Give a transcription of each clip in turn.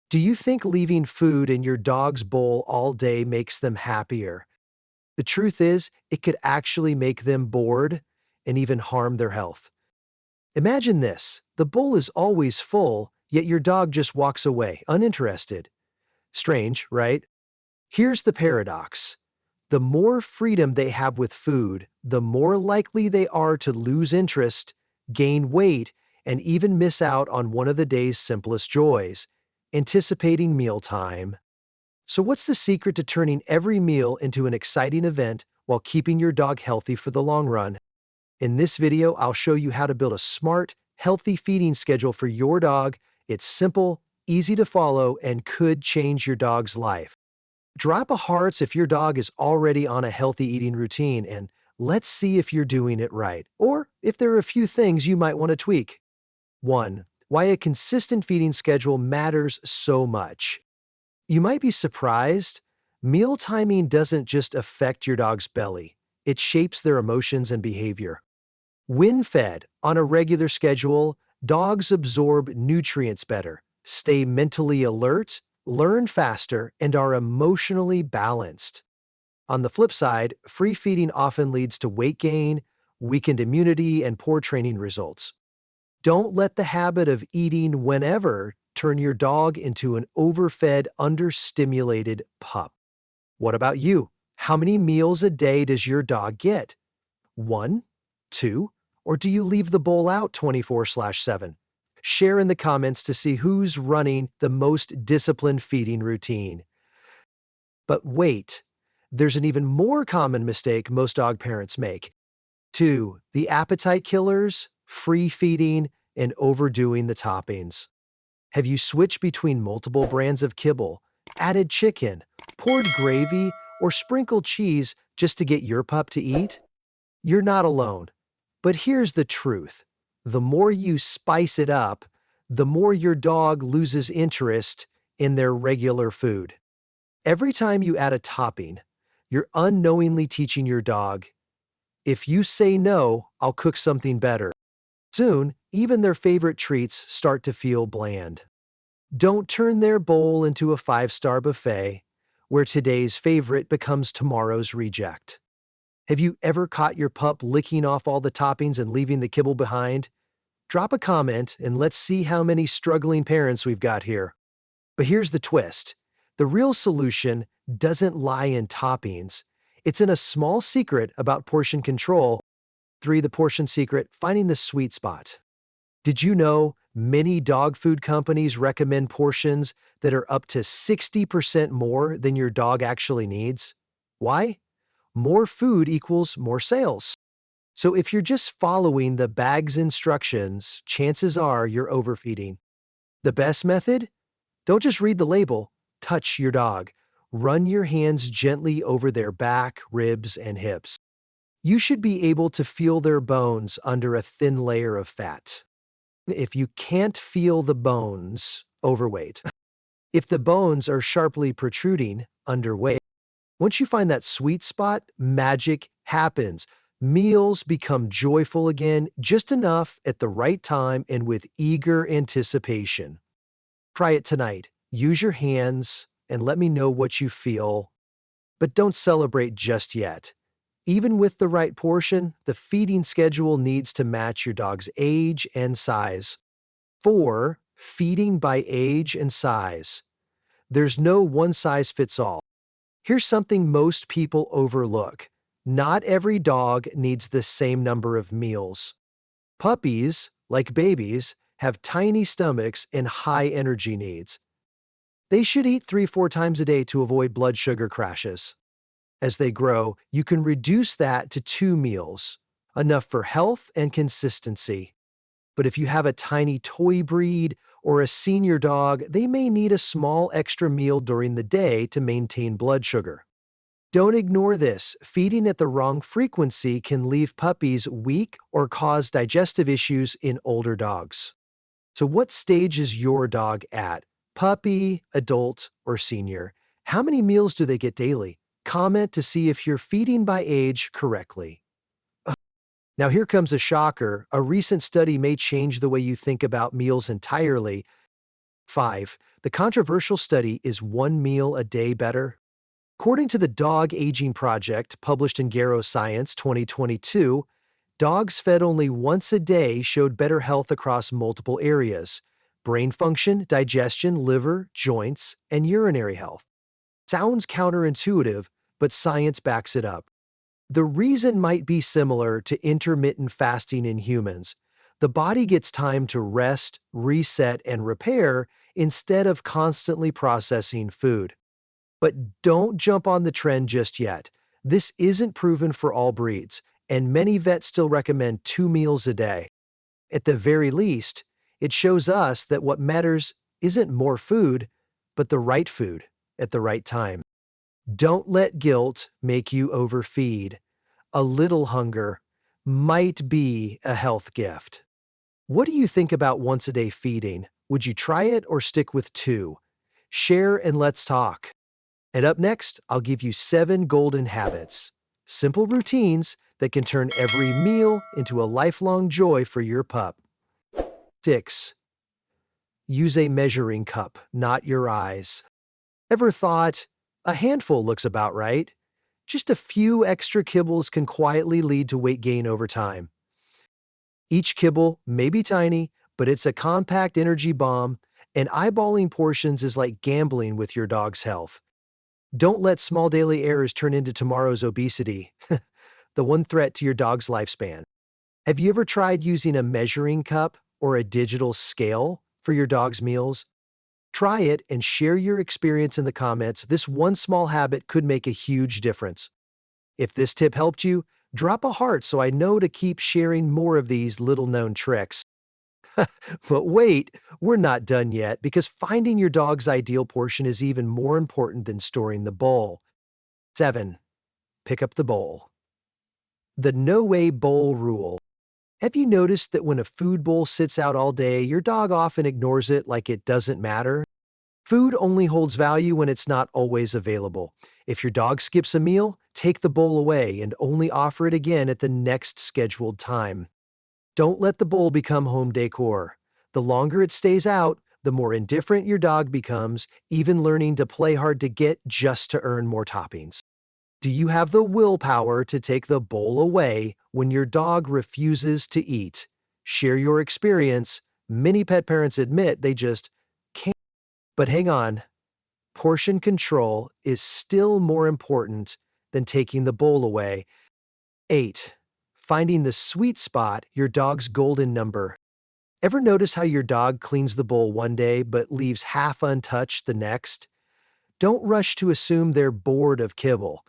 Do you think leaving food in your dog's bowl all day makes them happier? The truth is, it could actually make them bored and even harm their health. Imagine this: the bowl is always full, yet your dog just walks away, uninterested. Strange, right? Here's the paradox: the more freedom they have with food, the more likely they are to lose interest, gain weight, and even miss out on one of the day's simplest joys, anticipating mealtime. So, what's the secret to turning every meal into an exciting event while keeping your dog healthy for the long run? In this video, I'll show you how to build a smart, healthy feeding schedule for your dog. It's simple, easy to follow, and could change your dog's life. Drop a hearts if your dog is already on a healthy eating routine, and let's see if you're doing it right, or if there are a few things you might want to tweak. 1. Why a consistent feeding schedule matters so much. You might be surprised. Meal timing doesn't just affect your dog's belly, it shapes their emotions and behavior. When fed on a regular schedule, dogs absorb nutrients better, stay mentally alert, learn faster, and are emotionally balanced. On the flip side, free feeding often leads to weight gain, weakened immunity, and poor training results. Don't let the habit of eating whenever turn your dog into an overfed, understimulated pup. What about you? How many meals a day does your dog get? One? Two? Or do you leave the bowl out 24/7? Share in the comments to see who's running the most disciplined feeding routine. But wait, there's an even more common mistake most dog parents make. 2. The appetite killers, free feeding, and overdoing the toppings. Have you switched between multiple brands of kibble, added chicken, poured gravy, or sprinkled cheese just to get your pup to eat? You're not alone. But here's the truth: the more you spice it up, the more your dog loses interest in their regular food. Every time you add a topping, you're unknowingly teaching your dog, if you say no, I'll cook something better. Soon, even their favorite treats start to feel bland. Don't turn their bowl into a five-star buffet where today's favorite becomes tomorrow's reject. Have you ever caught your pup licking off all the toppings and leaving the kibble behind? Drop a comment and let's see how many struggling parents we've got here. But here's the twist: the real solution doesn't lie in toppings. It's in a small secret about portion control. 3. The portion secret: finding the sweet spot. Did you know many dog food companies recommend portions that are up to 60% more than your dog actually needs? Why? More food equals more sales. So if you're just following the bag's instructions, chances are you're overfeeding. The best method? Don't just read the label, touch your dog. Run your hands gently over their back, ribs, and hips. You should be able to feel their bones under a thin layer of fat. If you can't feel the bones, overweight. If the bones are sharply protruding, underweight. Once you find that sweet spot, magic happens. Meals become joyful again, just enough at the right time and with eager anticipation. Try it tonight. Use your hands and let me know what you feel. But don't celebrate just yet. Even with the right portion, the feeding schedule needs to match your dog's age and size. 4. Feeding by age and size. There's no one-size-fits-all. Here's something most people overlook: not every dog needs the same number of meals. Puppies, like babies, have tiny stomachs and high energy needs. They should eat 3-4 times a day to avoid blood sugar crashes. As they grow, you can reduce that to 2 meals, enough for health and consistency. But if you have a tiny toy breed or a senior dog, they may need a small extra meal during the day to maintain blood sugar. Don't ignore this. Feeding at the wrong frequency can leave puppies weak or cause digestive issues in older dogs. So what stage is your dog at? Puppy, adult, or senior? How many meals do they get daily? Comment to see if you're feeding by age correctly. Now here comes a shocker. A recent study may change the way you think about meals entirely. 5. The controversial study, is one meal a day better? According to the Dog Aging Project, published in Garo Science 2022, dogs fed only once a day showed better health across multiple areas: brain function, digestion, liver, joints, and urinary health. Sounds counterintuitive, but science backs it up. The reason might be similar to intermittent fasting in humans. The body gets time to rest, reset, and repair instead of constantly processing food. But don't jump on the trend just yet. This isn't proven for all breeds, and many vets still recommend 2 meals a day. At the very least, it shows us that what matters isn't more food, but the right food at the right time. Don't let guilt make you overfeed. A little hunger might be a health gift. What do you think about once-a-day feeding? Would you try it or stick with 2? Share and let's talk. And up next, I'll give you 7 golden habits, simple routines that can turn every meal into a lifelong joy for your pup. 6. Use a measuring cup, not your eyes. Ever thought, a handful looks about right? Just a few extra kibbles can quietly lead to weight gain over time. Each kibble may be tiny, but it's a compact energy bomb, and eyeballing portions is like gambling with your dog's health. Don't let small daily errors turn into tomorrow's obesity, the one threat to your dog's lifespan. Have you ever tried using a measuring cup or a digital scale for your dog's meals? Try it and share your experience in the comments. This one small habit could make a huge difference. If this tip helped you, drop a heart so I know to keep sharing more of these little-known tricks. But wait, we're not done yet, because finding your dog's ideal portion is even more important than storing the bowl. 7. Pick up the bowl. The no-way bowl rule. Have you noticed that when a food bowl sits out all day, your dog often ignores it like it doesn't matter? Food only holds value when it's not always available. If your dog skips a meal, take the bowl away and only offer it again at the next scheduled time. Don't let the bowl become home decor. The longer it stays out, the more indifferent your dog becomes, even learning to play hard to get just to earn more toppings. Do you have the willpower to take the bowl away when your dog refuses to eat? Share your experience. Many pet parents admit they just can't. But hang on, portion control is still more important than taking the bowl away. 8. Finding the sweet spot, your dog's golden number. Ever notice how your dog cleans the bowl one day but leaves half untouched the next? Don't rush to assume they're bored of kibble.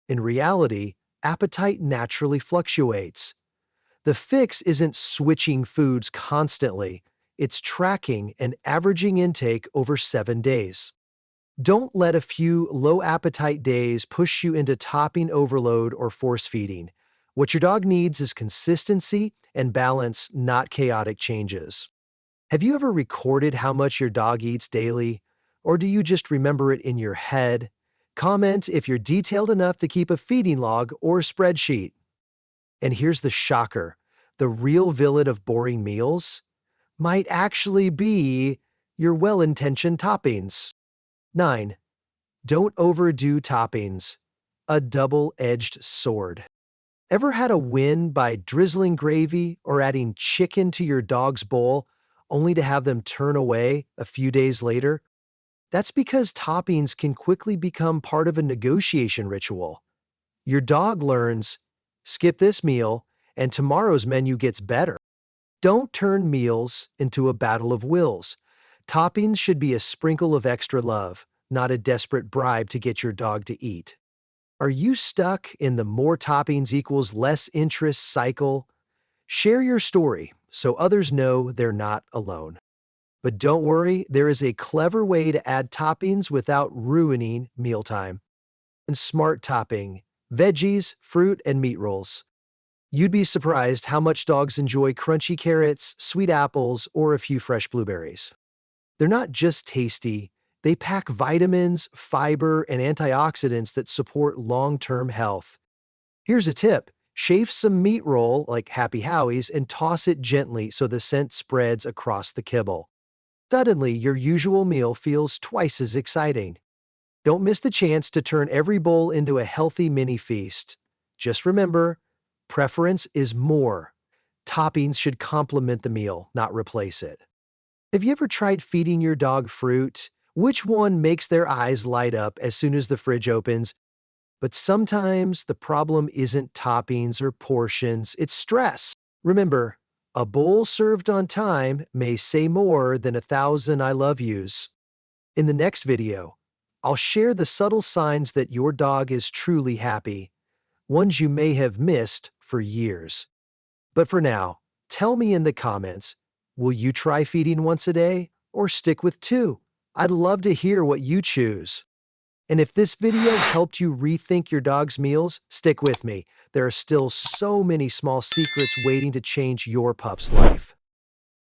In reality, appetite naturally fluctuates. The fix isn't switching foods constantly, it's tracking and averaging intake over 7 days. Don't let a few low-appetite days push you into topping overload or force feeding. What your dog needs is consistency and balance, not chaotic changes. Have you ever recorded how much your dog eats daily? Or do you just remember it in your head? Comment if you're detailed enough to keep a feeding log or spreadsheet. And here's the shocker. The real villain of boring meals might actually be your well-intentioned toppings. 9. Don't overdo toppings. A double-edged sword. Ever had a win by drizzling gravy or adding chicken to your dog's bowl, only to have them turn away a few days later? That's because toppings can quickly become part of a negotiation ritual. Your dog learns, skip this meal, and tomorrow's menu gets better. Don't turn meals into a battle of wills. Toppings should be a sprinkle of extra love, not a desperate bribe to get your dog to eat. Are you stuck in the more toppings equals less interest cycle? Share your story so others know they're not alone. But don't worry, there is a clever way to add toppings without ruining mealtime. And smart topping: veggies, fruit, and meat rolls. You'd be surprised how much dogs enjoy crunchy carrots, sweet apples, or a few fresh blueberries. They're not just tasty, they pack vitamins, fiber, and antioxidants that support long-term health. Here's a tip. Shave some meat roll, like Happy Howie's, and toss it gently so the scent spreads across the kibble. Suddenly, your usual meal feels twice as exciting. Don't miss the chance to turn every bowl into a healthy mini feast. Just remember, preference is more. Toppings should complement the meal, not replace it. Have you ever tried feeding your dog fruit? Which one makes their eyes light up as soon as the fridge opens? But sometimes the problem isn't toppings or portions, it's stress. Remember, a bowl served on time may say more than 1,000 I love yous. In the next video, I'll share the subtle signs that your dog is truly happy, ones you may have missed for years. But for now, tell me in the comments, will you try feeding once a day or stick with two? I'd love to hear what you choose. And if this video helped you rethink your dog's meals, stick with me. There are still so many small secrets waiting to change your pup's life.